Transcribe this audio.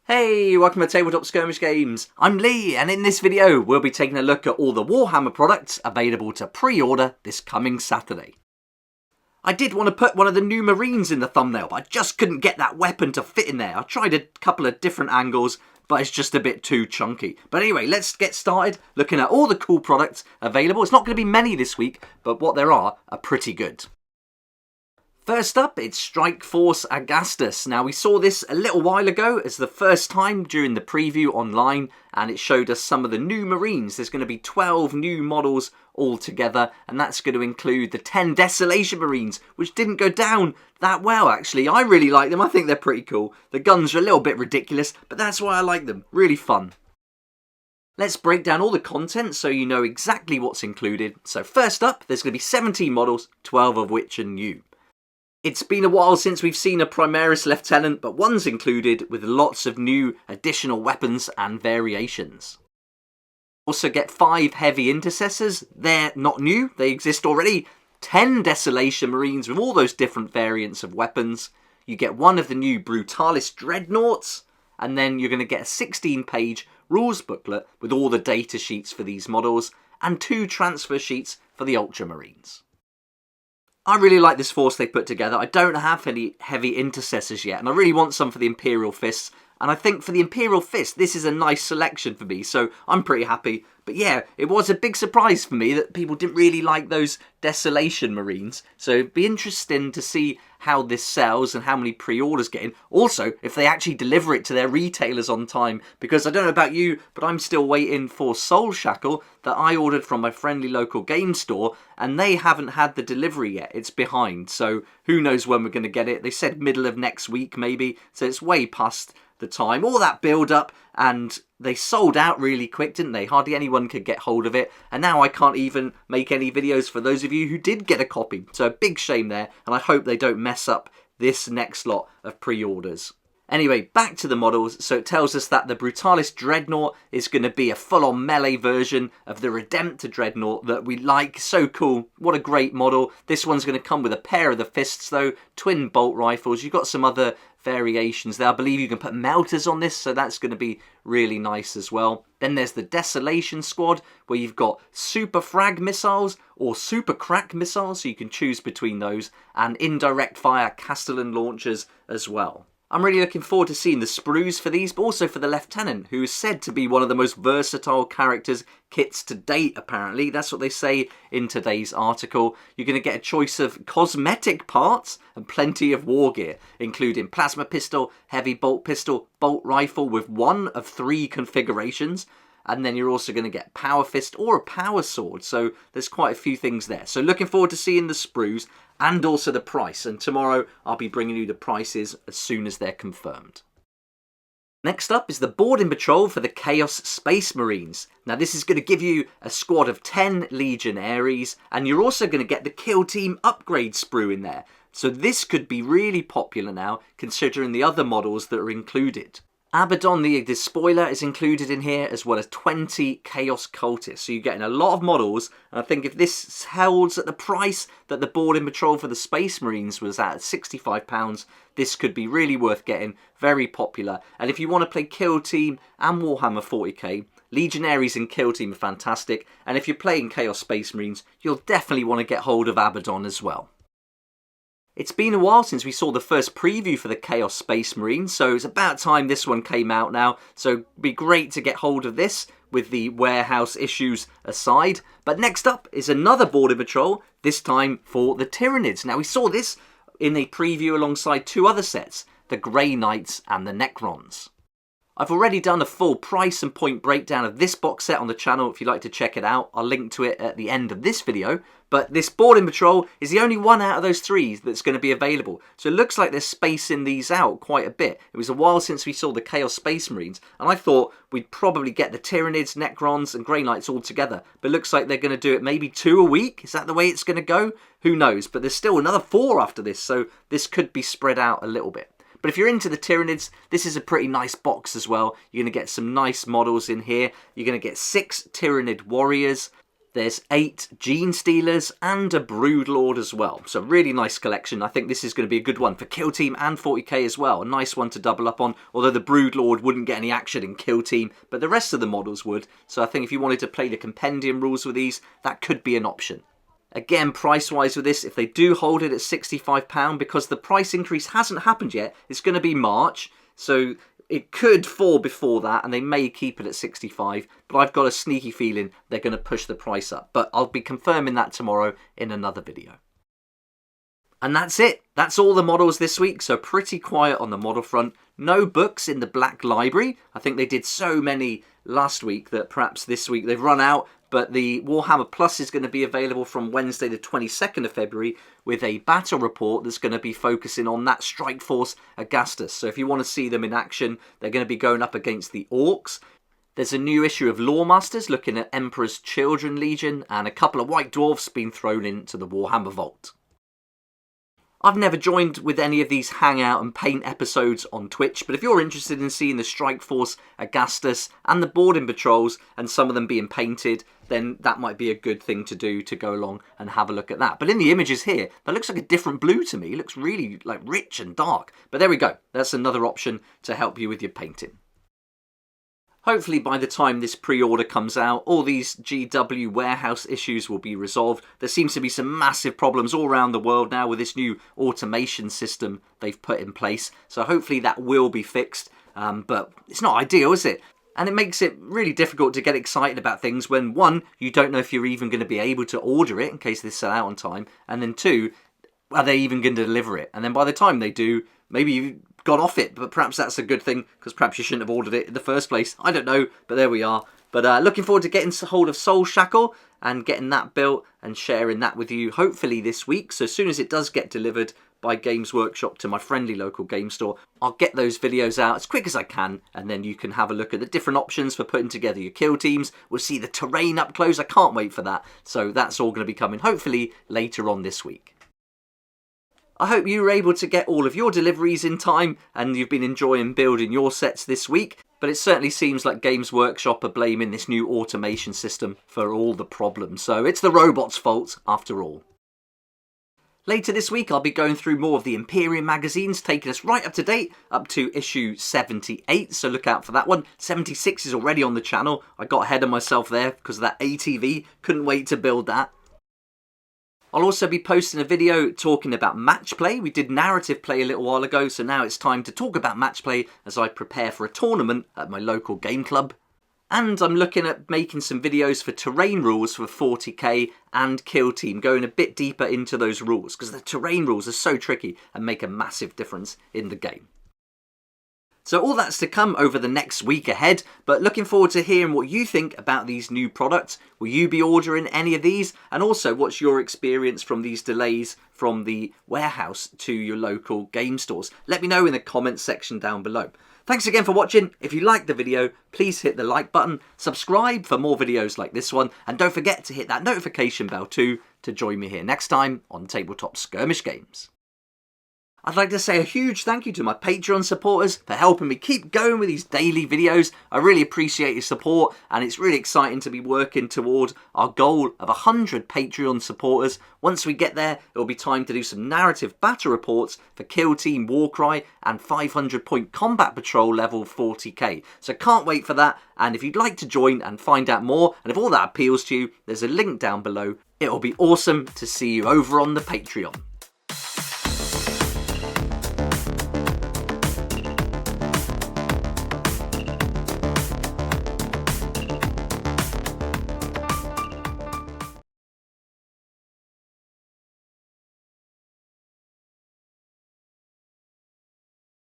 Hey, welcome to Tabletop Skirmish Games. I'm Lee, and in this video we'll be taking a look at all the Warhammer products available to pre-order this coming Saturday. I did want to put one of the new Marines in the thumbnail, but I just couldn't get that weapon to fit in there. I tried a couple of different angles, but it's just a bit too chunky. But anyway, let's get started looking at all the cool products available. It's not going to be many this week, but what there are pretty good. First up, it's Strike Force Augustus. Now, we saw this a little while ago as the first time during the preview online, and it showed us some of the new Marines. There's going to be 12 new models altogether, and that's going to include the 10 Desolation Marines, which didn't go down that well, actually. I really like them. I think they're pretty cool. The guns are a little bit ridiculous, but that's why I like them. Really fun. Let's break down all the content so you know exactly what's included. So first up, there's going to be 17 models, 12 of which are new. It's been a while since we've seen a Primaris Lieutenant, but one's included with lots of new additional weapons and variations. Also get 5 Heavy Intercessors. They're not new, they exist already. 10 Desolation Marines with all those different variants of weapons. You get one of the new Brutalis Dreadnoughts, and then you're going to get a 16-page rules booklet with all the data sheets for these models, and 2 transfer sheets for the Ultramarines. I really like this force they put together. I don't have any Heavy Intercessors yet, and I really want some for the Imperial Fists. And I think for the Imperial Fist, this is a nice selection for me, so I'm pretty happy. But yeah, it was a big surprise for me that people didn't really like those Desolation Marines. So it'd be interesting to see how this sells and how many pre-orders get in. Also, if they actually deliver it to their retailers on time. Because I don't know about you, but I'm still waiting for Soul Shackle that I ordered from my friendly local game store. And they haven't had the delivery yet. It's behind. So who knows when we're going to get it. They said middle of next week maybe. So it's way past the time, all that build up, and they sold out really quick, didn't they? Hardly anyone could get hold of it, and now I can't even make any videos for those of you who did get a copy. So a big shame there, and I hope they don't mess up this next lot of pre-orders. Anyway, back to the models. So it tells us that the Brutalis Dreadnought is going to be a full-on melee version of the Redemptor Dreadnought that we like. So cool. What a great model. This one's going to come with a pair of the fists, though. Twin bolt rifles. You've got some other variations there. I believe you can put melters on this, so that's going to be really nice as well. Then there's the Desolation Squad, where you've got Super Frag missiles or Super Crack missiles, so you can choose between those, and indirect fire Castellan launchers as well. I'm really looking forward to seeing the sprues for these, but also for the Lieutenant, who is said to be one of the most versatile characters kits to date, apparently. That's what they say in today's article. You're going to get a choice of cosmetic parts and plenty of war gear, including plasma pistol, heavy bolt pistol, bolt rifle with 1 of 3 configurations. And then you're also going to get Power Fist or a Power Sword. So there's quite a few things there. So looking forward to seeing the sprues and also the price. And tomorrow I'll be bringing you the prices as soon as they're confirmed. Next up is the Boarding Patrol for the Chaos Space Marines. Now this is going to give you a squad of 10 Legionaries. And you're also going to get the Kill Team upgrade sprue in there. So this could be really popular now, considering the other models that are included. Abaddon the Despoiler is included in here, as well as 20 Chaos Cultists. So you're getting a lot of models, and I think if this holds at the price that the Boarding Patrol for the Space Marines was at £65, this could be really worth getting, very popular. And if you want to play Kill Team and Warhammer 40k, Legionaries and Kill Team are fantastic, and if you're playing Chaos Space Marines, you'll definitely want to get hold of Abaddon as well. It's been a while since we saw the first preview for the Chaos Space Marine, so it's about time this one came out now. So it'd be great to get hold of this, with the warehouse issues aside. But next up is another Border Patrol, this time for the Tyranids. Now we saw this in a preview alongside 2 other sets, the Grey Knights and the Necrons. I've already done a full price and point breakdown of this box set on the channel if you'd like to check it out. I'll link to it at the end of this video. But this Boarding Patrol is the only one out of those 3 that's going to be available. So it looks like they're spacing these out quite a bit. It was a while since we saw the Chaos Space Marines, and I thought we'd probably get the Tyranids, Necrons and Grey Knights all together. But it looks like they're going to do it maybe 2 a week. Is that the way it's going to go? Who knows? But there's still another 4 after this, so this could be spread out a little bit. But if you're into the Tyranids, this is a pretty nice box as well. You're going to get some nice models in here. You're going to get 6 Tyranid warriors, There's 8 Gene Stealers and a Broodlord as well. So really nice collection. I think this is going to be a good one for Kill Team and 40k as well. A nice one to double up on, although the Broodlord wouldn't get any action in Kill Team, but the rest of the models would. So I think if you wanted to play the compendium rules with these, that could be an option. Again, price-wise with this, if they do hold it at £65, because the price increase hasn't happened yet, it's going to be March, so it could fall before that, and they may keep it at 65, but I've got a sneaky feeling they're going to push the price up. But I'll be confirming that tomorrow in another video. And that's it. That's all the models this week, so pretty quiet on the model front. No books in the Black Library. I think they did so many last week that perhaps this week they've run out. But the Warhammer Plus is going to be available from Wednesday the 22nd of February with a battle report that's going to be focusing on that Strike Force Augustus. So if you want to see them in action, they're going to be going up against the Orcs. There's a new issue of Lawmasters looking at Emperor's Children Legion, and a couple of White Dwarfs being thrown into the Warhammer Vault. I've never joined with any of these hangout and paint episodes on Twitch, but if you're interested in seeing the Strike Force Augustus and the boarding patrols and some of them being painted, then that might be a good thing to do, to go along and have a look at that. But in the images here, that looks like a different blue to me. It looks really like rich and dark. But there we go. That's another option to help you with your painting. Hopefully by the time this pre-order comes out, all these GW warehouse issues will be resolved. There seems to be some massive problems all around the world now with this new automation system they've put in place. So hopefully that will be fixed, but it's not ideal, is it? And it makes it really difficult to get excited about things when, one, you don't know if you're even going to be able to order it in case they sell out on time, and then two, are they even going to deliver it? And then by the time they do, maybe you got off it, but perhaps that's a good thing, because perhaps you shouldn't have ordered it in the first place. I don't know, but there we are. But looking forward to getting hold of Soul Shackle and getting that built and sharing that with you, hopefully this week. So as soon as it does get delivered by Games Workshop to my friendly local game store, I'll get those videos out as quick as I can, and then you can have a look at the different options for putting together your kill teams. We'll see the terrain up close. I can't wait for that. So that's all going to be coming hopefully later on this week. I hope you were able to get all of your deliveries in time and you've been enjoying building your sets this week, but it certainly seems like Games Workshop are blaming this new automation system for all the problems, so it's the robots' fault after all. Later this week I'll be going through more of the Imperium magazines, taking us right up to date, up to issue 78, so look out for that one. 76 is already on the channel. I got ahead of myself there because of that ATV, couldn't wait to build that. I'll also be posting a video talking about match play. We did narrative play a little while ago, so now it's time to talk about match play as I prepare for a tournament at my local game club. And I'm looking at making some videos for terrain rules for 40k and Kill Team, going a bit deeper into those rules, because the terrain rules are so tricky and make a massive difference in the game. So all that's to come over the next week ahead, but looking forward to hearing what you think about these new products. Will you be ordering any of these? And also, what's your experience from these delays from the warehouse to your local game stores? Let me know in the comments section down below. Thanks again for watching. If you liked the video, please hit the like button, subscribe for more videos like this one, and don't forget to hit that notification bell too to join me here next time on Tabletop Skirmish Games. I'd like to say a huge thank you to my Patreon supporters for helping me keep going with these daily videos. I really appreciate your support, and it's really exciting to be working toward our goal of 100 Patreon supporters. Once we get there, it'll be time to do some narrative battle reports for Kill Team Warcry and 500 point combat patrol level 40k. So can't wait for that, and if you'd like to join and find out more, and if all that appeals to you, there's a link down below. It'll be awesome to see you over on the Patreon.